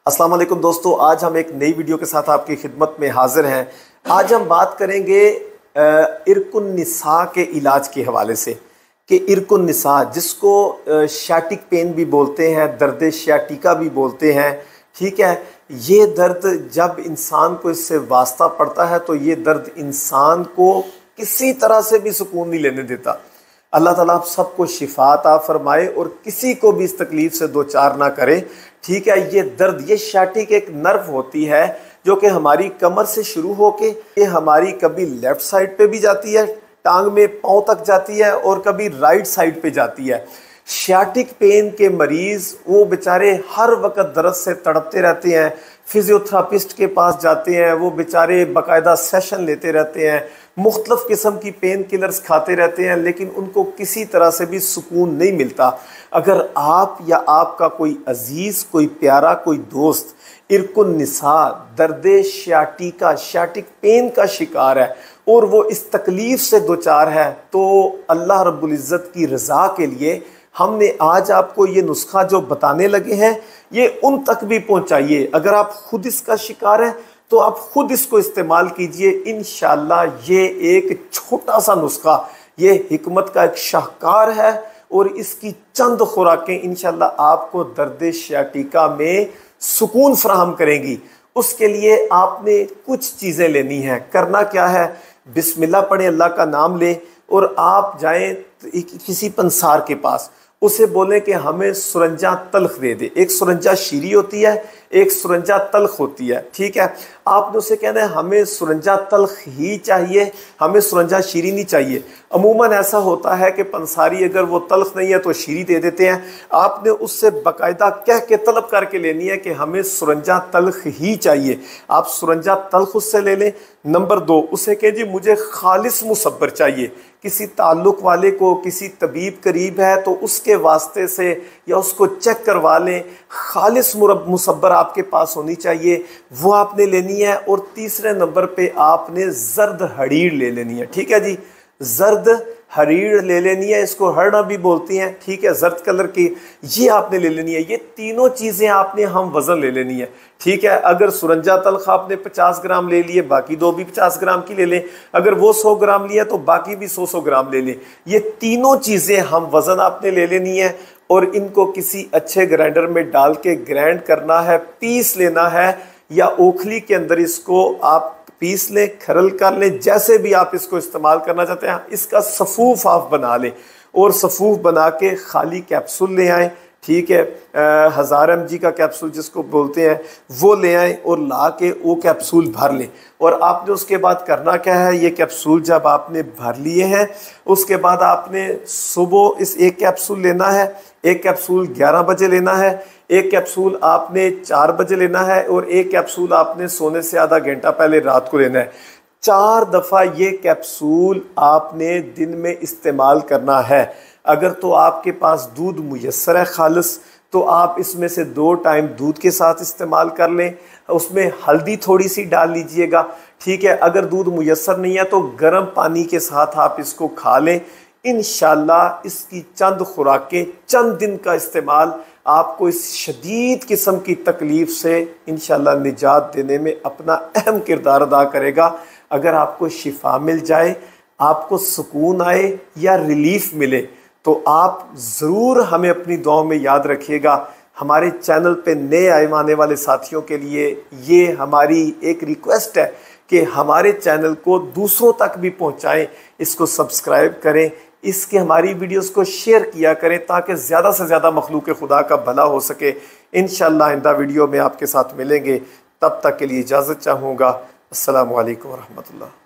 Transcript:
अस्सलाम वालेकुम दोस्तों, आज हम एक नई वीडियो के साथ आपकी खिदमत में हाजिर हैं। आज हम बात करेंगे इरकुन निसा के इलाज के हवाले से कि इरकुन निसा, जिसको शाटिक पेन भी बोलते हैं, दर्द शाटिका भी बोलते हैं, ठीक है। ये दर्द जब इंसान को इससे वास्ता पड़ता है तो ये दर्द इंसान को किसी तरह से भी सुकून नहीं लेने देता। अल्लाह ताला आप सबको शिफा अता फरमाए और किसी को भी इस तकलीफ़ से दो चार ना करे, ठीक है। ये दर्द, ये शाटिक एक नर्व होती है जो कि हमारी कमर से शुरू होके ये हमारी कभी लेफ़्ट साइड पे भी जाती है, टांग में पाँव तक जाती है, और कभी राइट साइड पे जाती है। शाटिक पेन के मरीज़ वो बेचारे हर वक्त दर्द से तड़पते रहते हैं, फिजियोथेरापिस्ट के पास जाते हैं, वो बेचारे बाकायदा सेशन लेते रहते हैं, मुख्तलिफ़ किस्म की पेन किलर्स खाते रहते हैं, लेकिन उनको किसी तरह से भी सुकून नहीं मिलता। अगर आप या आपका कोई अजीज़, कोई प्यारा, कोई दोस्त इरकुन निसा, दर्द शाटिका, शाटिक पेन का शिकार है और वो इस तकलीफ़ से दो चार है, तो अल्लाह रब्बुल इज़्ज़त की रज़ा के लिए हमने आज आपको ये नुस्खा जो बताने लगे हैं ये उन तक भी पहुंचाइए। अगर आप खुद इसका शिकार हैं तो आप खुद इसको इस्तेमाल कीजिए। इंशाअल्लाह ये एक छोटा सा नुस्खा, ये हिकमत का एक शाहकार है और इसकी चंद खुराकें इंशाअल्लाह आपको दर्द शाटिका में सुकून फराहम करेंगी। उसके लिए आपने कुछ चीज़ें लेनी हैं। करना क्या है, बिस्मिल्लाह पढ़ें, अल्लाह का नाम लें और आप जाएं किसी पंसार के पास, उसे बोलें कि हमें सुरंजा तल्ख दे दे। एक सुरंजा शीरी होती है, एक सुरंजा तल्ख होती है, ठीक है। आपने उसे कहना है हमें सुरंजा तल्ख ही चाहिए, हमें सुरंजा शीरी नहीं चाहिए। अमूमन ऐसा होता है कि पंसारी अगर वो तल्ख नहीं है तो शीरी दे देते हैं। आपने उससे बाकायदा कह के तलब करके लेनी है कि हमें सुरंजा तल्ख ही चाहिए। आप सुरंजा तल्ख उससे ले लें। नंबर 2, उसे कहें जी मुझे खालिस मुसब्बर चाहिए। किसी ताल्लुक़ वाले को, किसी तबीब करीब है तो उसके वास्ते से या उसको चेक करवा लें, खालिस मुसब्बर आपके पास होनी चाहिए, वो आपने लेनी है। और तीसरे नंबर पे आपने जर्द हरीर ले लेनी है, ठीक है जी। जर्द हरीर ले लेनी है, इसको हरना भी बोलती हैं, ठीक है, जर्द कलर की, ये आपने ले लेनी है। ये तीनों चीज़ें आपने हम वज़न ले लेनी है, ठीक है। अगर सुरंजा तल्ख आपने 50 ग्राम ले लिए, बाकी 2 भी 50 ग्राम की ले लें। अगर वो 100 ग्राम लिया तो बाकी भी 100 ग्राम ले लें। ये तीनों चीज़ें हम वज़न आपने ले लेनी है और इनको किसी अच्छे ग्राइंडर में डाल के ग्राइंड करना है, पीस लेना है, या ओखली के अंदर इसको आप पीस लें, खरल कर लें, जैसे भी आप इसको इस्तेमाल करना चाहते हैं। इसका सफ़ूफ आप बना लें और सफ़ूफ बना के खाली कैप्सूल ले आएँ, ठीक है। 1000 mg का कैप्सूल जिसको बोलते हैं वो ले आएँ और ला के वो कैप्सूल भर लें। और आपने उसके बाद करना क्या है, ये कैप्सूल जब आपने भर लिए हैं उसके बाद आपने सुबह इस एक कैप्सूल लेना है, एक कैप्सूल 11 बजे लेना है, एक कैप्सूल आपने 4 बजे लेना है और एक कैप्सूल आपने सोने से आधा घंटा पहले रात को लेना है। 4 दफ़ा ये कैप्सूल आपने दिन में इस्तेमाल करना है। अगर तो आपके पास दूध मुयस्सर है खालिस तो आप इसमें से 2 टाइम दूध के साथ इस्तेमाल कर लें, उसमें हल्दी थोड़ी सी डाल लीजिएगा, ठीक है। अगर दूध मुयस्सर नहीं है तो गर्म पानी के साथ आप इसको खा लें। इंशाअल्लाह इसकी चंद खुराकें, चंद दिन का इस्तेमाल आपको इस शदीद किस्म की तकलीफ़ से इंशाअल्लाह निजात देने में अपना अहम किरदार अदा करेगा। अगर आपको शिफा मिल जाए, आपको सुकून आए या रिलीफ मिले तो आप ज़रूर हमें अपनी दुआओं में याद रखिएगा। हमारे चैनल पे नए आने वाले साथियों के लिए ये हमारी एक रिक्वेस्ट है कि हमारे चैनल को दूसरों तक भी पहुंचाएं, इसको सब्सक्राइब करें, इसके हमारी वीडियोस को शेयर किया करें ताकि ज़्यादा से ज़्यादा मखलूक खुदा का भला हो सके। इंशाअल्लाह आइंदा वीडियो में आपके साथ मिलेंगे, तब तक के लिए इजाज़त चाहूँगा। अस्सलामु अलैकुम व रहमतुल्लाह।